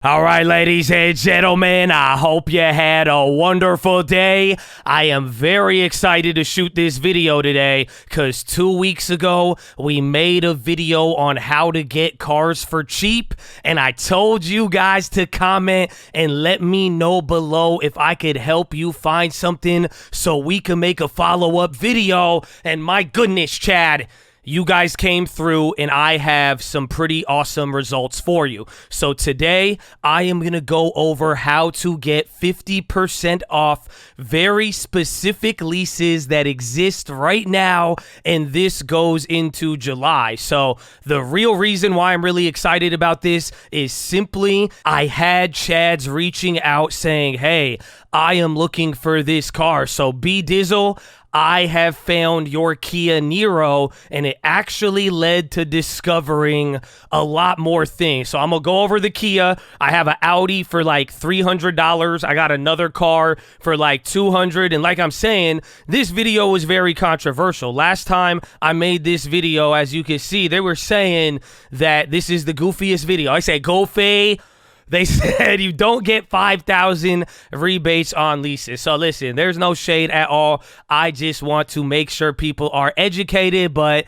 All right, ladies and gentlemen, I hope you had a wonderful day. I am very excited to shoot this video today because 2 weeks ago, we made a video on how to get cars for cheap, and I told you guys to comment and let me know below if I could help you find something so we can make a follow-up video. And my goodness, Chad, you guys came through and I have some pretty awesome results for you. So today I am going to go over how to get 50% off very specific leases that exist right now, and this goes into July. So the real reason why I'm really excited about this is simply I had Chads reaching out saying, hey, I am looking for this car. So B Dizzle, I have found your Kia Niro, and it actually led to discovering a lot more things. So I'm going to go over the Kia. I have an Audi for like $300. I got another car for like $200. And like I'm saying, this video was very controversial. Last time I made this video, as you can see, they were saying that this is the goofiest video. I say goofy. They said you don't get 5,000 rebates on leases. So listen, there's no shade at all. I just want to make sure people are educated, but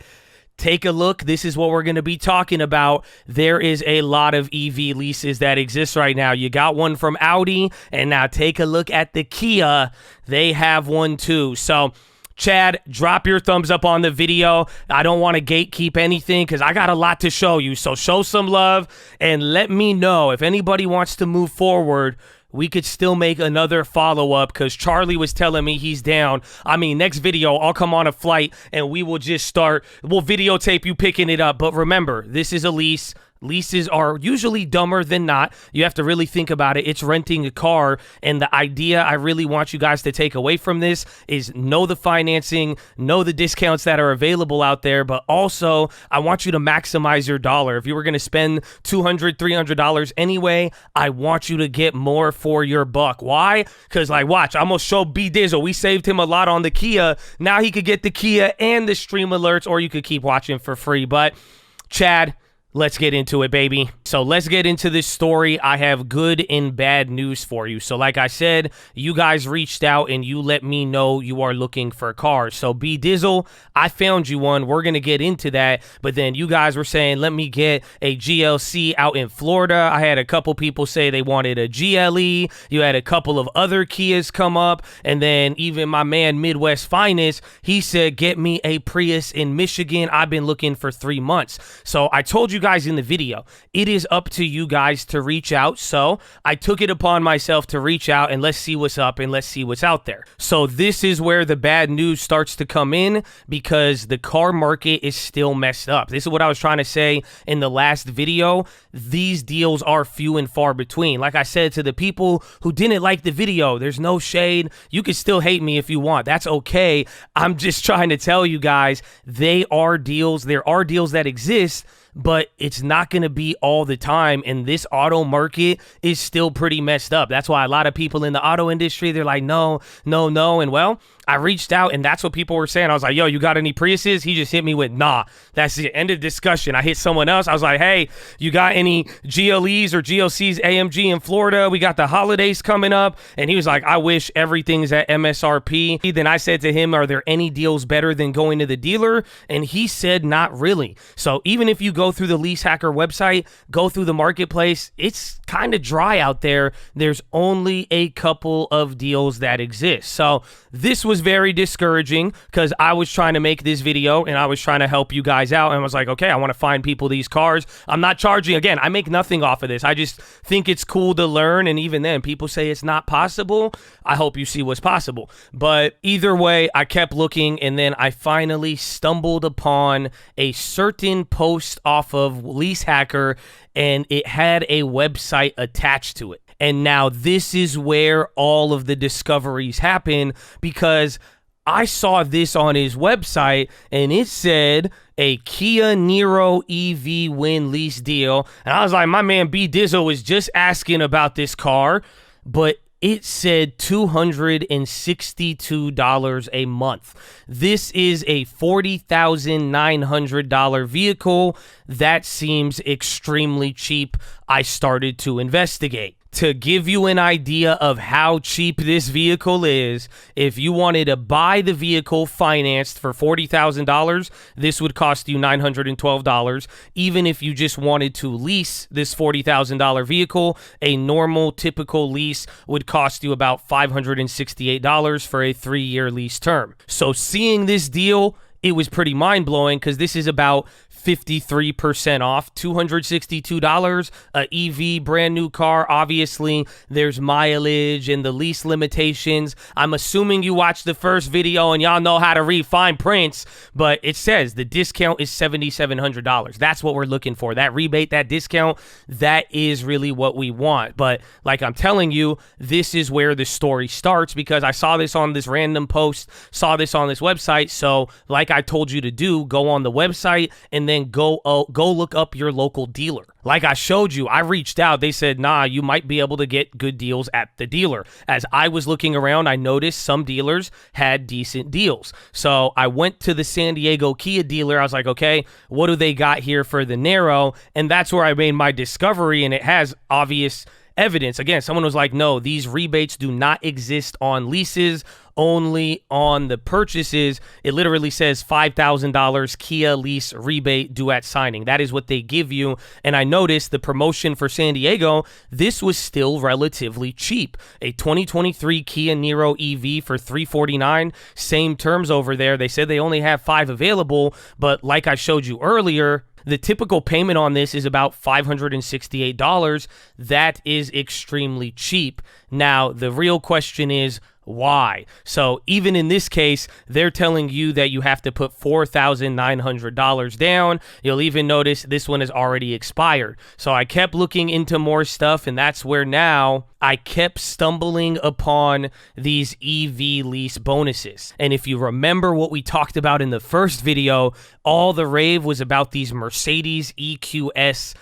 take a look. This is what we're going to be talking about. There is a lot of EV leases that exist right now. You got one from Audi, and now take a look at the Kia. They have one too. So Chad, drop your thumbs up on the video. I don't want to gatekeep anything because I got a lot to show you. So show some love and let me know if anybody wants to move forward. We could still make another follow-up because Charlie was telling me he's down. I mean, next video, I'll come on a flight and we will just start. We'll videotape you picking it up. But remember, this is a lease. Leases are usually dumber than not. You have to really think about it. It's renting a car, and the idea I really want you guys to take away from this is know the financing, know the discounts that are available out there, but also I want you to maximize your dollar. If you were going to spend $200, $300 anyway, I want you to get more for your buck. Why? Because, like, watch, I'm going to show B Dizzle. We saved him a lot on the Kia. Now he could get the Kia and the stream alerts, or you could keep watching for free. But, Chad, let's get into it, baby. So let's get into this story. I have good and bad news for you. So like I said, you guys reached out and you let me know you are looking for cars. So B Dizzle, I found you one. We're going to get into that. But then you guys were saying, let me get a GLC out in Florida. I had a couple people say they wanted a GLE. You had a couple of other Kias come up. And then even my man Midwest Finest, he said, get me a Prius in Michigan. I've been looking for 3 months. So I told you guys in the video, it is up to you guys to reach out. So I took it upon myself to reach out and let's see what's up and let's see what's out there. So this is where the bad news starts to come in because the car market is still messed up. This is what I was trying to say in the last video. These deals are few and far between. Like I said to the people who didn't like the video, there's no shade. You can still hate me if you want. That's okay. I'm just trying to tell you guys, they are deals. There are deals that exist, but it's not going to be all the time, and this auto market is still pretty messed up. That's why a lot of people in the auto industry, they're like, no, no, no, and well, I reached out, and that's what people were saying. I was like, yo, you got any Priuses? He just hit me with, nah. That's the end of discussion. I hit someone else. I was like, hey, you got any GLEs or GLCs AMG in Florida? We got the holidays coming up. And he was like, I wish everything's at MSRP. Then I said to him, are there any deals better than going to the dealer? And he said, not really. So even if you go through the Lease Hacker website, go through the marketplace, it's kind of dry out there. There's only a couple of deals that exist. So this was very discouraging because I was trying to make this video and I was trying to help you guys out, and I was like, okay, I want to find people these cars. I'm not charging. Again, I make nothing off of this. I just think it's cool to learn, and even then, people say it's not possible. I hope you see what's possible. But either way, I kept looking, and then I finally stumbled upon a certain post off of Lease Hacker, and it had a website attached to it. And now this is where all of the discoveries happen because I saw this on his website and it said a Kia Niro EV win lease deal. And I was like, my man B Dizzle was just asking about this car, but it said $262 a month. This is a $40,900 vehicle. That seems extremely cheap. I started to investigate. To give you an idea of how cheap this vehicle is, if you wanted to buy the vehicle financed for $40,000, this would cost you $912. Even if you just wanted to lease this $40,000 vehicle, a normal typical lease would cost you about $568 for a 3-year lease term. So seeing this deal, it was pretty mind-blowing because this is about 53% off, $262, a EV brand new car. Obviously, there's mileage and the lease limitations. I'm assuming you watched the first video and y'all know how to read fine prints, but it says the discount is $7,700. That's what we're looking for. That rebate, that discount, that is really what we want. But like I'm telling you, this is where the story starts because I saw this on this random post, saw this on this website. So like I told you to do, go on the website and then go look up your local dealer. Like I showed you, I reached out. They said, nah, you might be able to get good deals at the dealer. As I was looking around, I noticed some dealers had decent deals. So I went to the San Diego Kia dealer. I was like, okay, what do they got here for the Niro? And that's where I made my discovery, and it has obvious evidence. Again, someone was like, no, these rebates do not exist on leases, only on the purchases. It literally says $5,000 Kia lease rebate due at signing. That is what they give you. And I noticed the promotion for San Diego, this was still relatively cheap. A 2023 Kia Niro EV for $349, same terms over there. They said they only have 5 available, but like I showed you earlier, the typical payment on this is about $568. That is extremely cheap. Now, the real question is, why? So even in this case, they're telling you that you have to put $4,900 down. You'll even notice this one has already expired. So I kept looking into more stuff, and that's where now I kept stumbling upon these EV lease bonuses. And if you remember what we talked about in the first video, all the rave was about these Mercedes EQS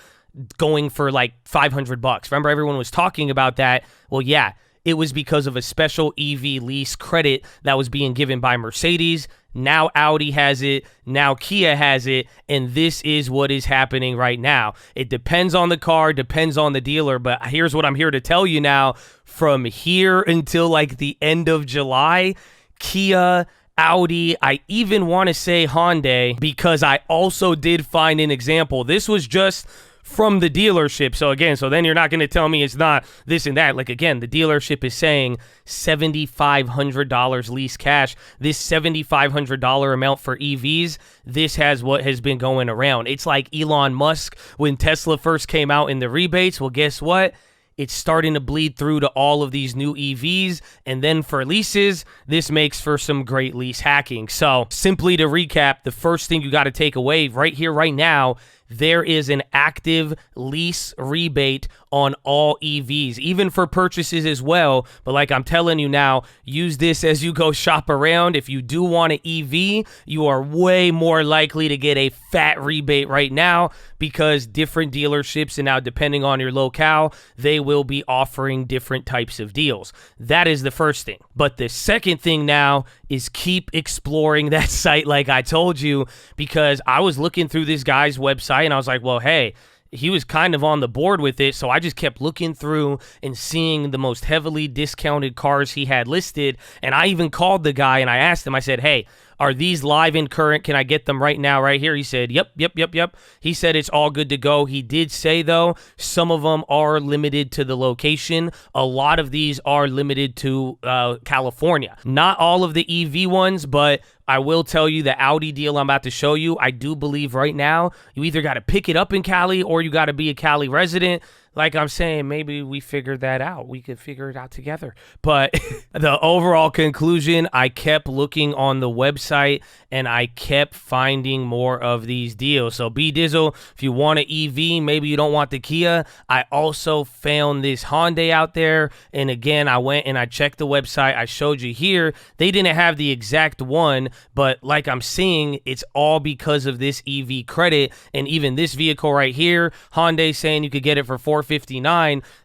going for like $500. Remember, everyone was talking about that. Well, yeah, it was because of a special EV lease credit that was being given by Mercedes. Now Audi has it, now Kia has it, and this is what is happening right now. It depends on the car, depends on the dealer, but here's what I'm here to tell you now. From here until like the end of July, Kia, Audi, I even want to say Hyundai, because I also did find an example. This was just from the dealership. So again, then you're not going to tell me it's not this and that. Like again, the dealership is saying $7,500 lease cash. This $7,500 amount for EVs, this has what has been going around. It's like Elon Musk when Tesla first came out in the rebates. Well, guess what? It's starting to bleed through to all of these new EVs. And then for leases, this makes for some great lease hacking. So simply to recap, the first thing you got to take away right here, right now, there is an active lease rebate on all EVs, even for purchases as well. But like I'm telling you now, use this as you go shop around. If you do want an EV, you are way more likely to get a fat rebate right now because different dealerships, and now depending on your locale, they will be offering different types of deals. That is the first thing. But the second thing now is keep exploring that site like I told you, because I was looking through this guy's website and I was like, well, hey, he was kind of on the board with it, so I just kept looking through and seeing the most heavily discounted cars he had listed, and I even called the guy and I asked him, I said, hey, are these live and current? Can I get them right now, right here? He said, yep. He said it's all good to go. He did say, though, some of them are limited to the location. A lot of these are limited to California. Not all of the EV ones, but I will tell you the Audi deal I'm about to show you, I do believe right now you either got to pick it up in Cali or you got to be a Cali resident. Like I'm saying, maybe we figured that out. We could figure it out together. But the overall conclusion, I kept looking on the website and I kept finding more of these deals. So B Dizzle, if you want an EV, maybe you don't want the Kia. I also found this Hyundai out there. And again, I went and I checked the website. I showed you here. They didn't have the exact one, but like I'm seeing, it's all because of this EV credit. And even this vehicle right here, Hyundai saying you could get it for $459.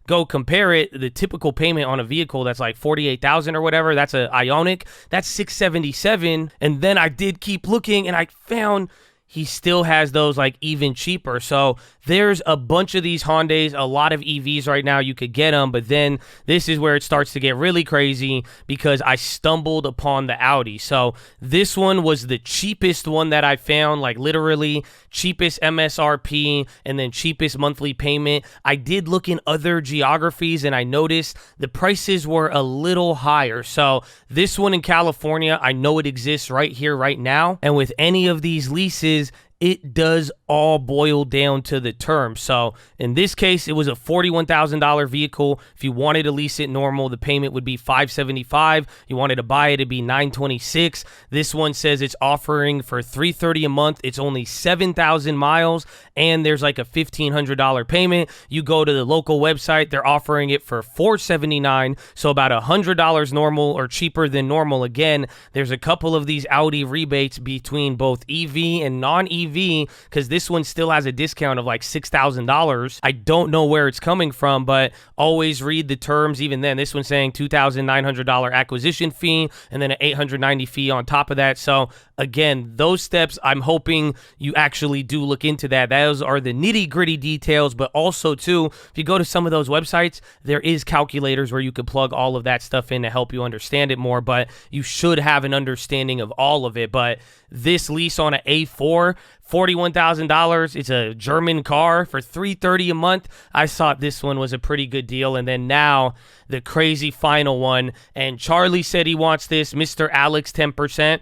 Go compare it. The typical payment on a vehicle that's like $48,000 or whatever, that's a Ioniq, that's $677. And then I did keep looking and I found he still has those like even cheaper. So there's a bunch of these Hyundais, a lot of EVs right now. You could get them, but then this is where it starts to get really crazy because I stumbled upon the Audi. So this one was the cheapest one that I found, like literally cheapest MSRP and then cheapest monthly payment. I did look in other geographies and I noticed the prices were a little higher. So this one in California, I know it exists right here, right now. And with any of these leases, it does all boil down to the term. So in this case, it was a $41,000 vehicle. If you wanted to lease it normal, the payment would be $575. You wanted to buy it, it'd be $926. This one says it's offering for $330 a month. It's only 7,000 miles, and there's like a $1,500 payment. You go to the local website, they're offering it for $479, so about $100 normal or cheaper than normal. Again, there's a couple of these Audi rebates between both EV and non-EV, because this one still has a discount of like $6,000. I don't know where it's coming from, but always read the terms. Even then, this one's saying $2,900 acquisition fee and then an $890 fee on top of that. So again, those steps, I'm hoping you actually do look into that. Those are the nitty-gritty details, but also too, if you go to some of those websites, there is calculators where you could plug all of that stuff in to help you understand it more, but you should have an understanding of all of it. But this lease on an A4, $41,000. It's a German car for $330 a month. I thought this one was a pretty good deal. And then now the crazy final one. And Charlie said he wants this, Mr. Alex 10%.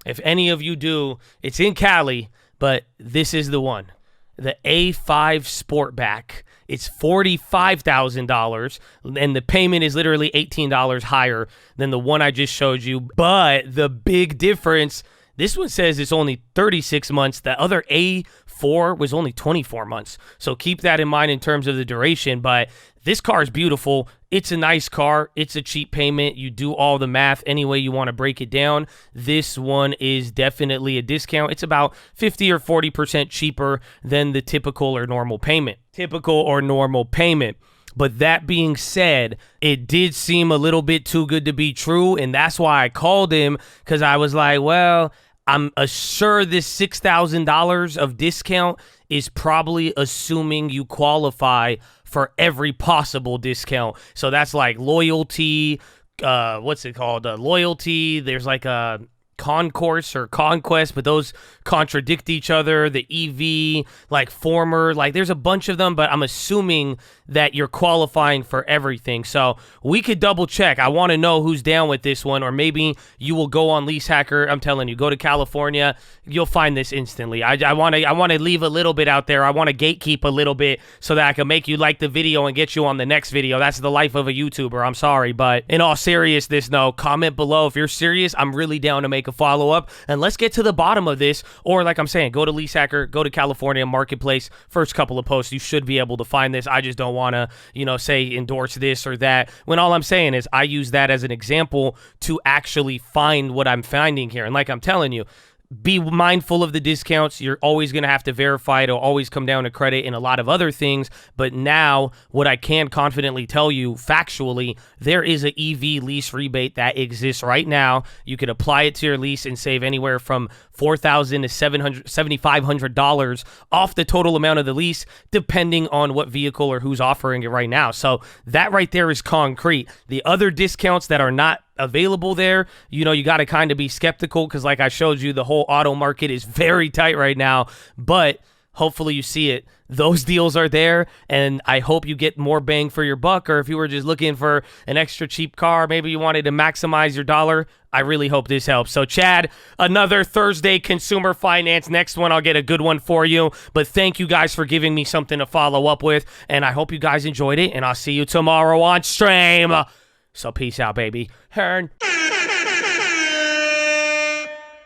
If any of you do, it's in Cali, but this is the one. The A5 Sportback. It's $45,000, and the payment is literally $18 higher than the one I just showed you. But the big difference, this one says it's only 36 months. The other A4 was only 24 months. So keep that in mind in terms of the duration. But this car is beautiful. It's a nice car. It's a cheap payment. You do all the math any way you want to break it down. This one is definitely a discount. It's about 50 or 40% cheaper than the typical or normal payment. But that being said, it did seem a little bit too good to be true, and that's why I called him, because I was like, well, I'm sure this $6,000 of discount is probably assuming you qualify for every possible discount. So that's like loyalty, what's it called? Loyalty, there's like a concourse or conquest, but those contradict each other. The EV, like former, like there's a bunch of them, but I'm assuming that you're qualifying for everything. So we could double check. I want to know who's down with this one, or maybe you will go on Lease Hacker. I'm telling you, go to California, you'll find this instantly. I want to leave a little bit out there. I want to gatekeep a little bit so that I can make you like the video and get you on the next video. That's the life of a YouTuber. I'm sorry, but in all seriousness, no, comment below if you're serious. I'm really down to make a follow-up, and let's get to the bottom of this. Or like I'm saying, go to Lease Hacker, go to California Marketplace. First couple of posts, you should be able to find this. I just don't want to, say endorse this or that, when all I'm saying is I use that as an example to actually find what I'm finding here. And like I'm telling you, be mindful of the discounts. You're always going to have to verify. It'll always come down to credit and a lot of other things. But now, what I can confidently tell you factually, there is an EV lease rebate that exists right now. You could apply it to your lease and save anywhere from $4,000 to $7,500 off the total amount of the lease, depending on what vehicle or who's offering it right now. So that right there is concrete. The other discounts that are not available there, you got to kind of be skeptical, because like I showed you, the whole auto market is very tight right now. But hopefully you see it. Those deals are there, and I hope you get more bang for your buck. Or if you were just looking for an extra cheap car, maybe you wanted to maximize your dollar, I really hope this helps. So Chad, another Thursday consumer finance. Next one, I'll get a good one for you. But thank you guys for giving me something to follow up with, and I hope you guys enjoyed it, and I'll see you tomorrow on stream. So peace out, baby. Hearn.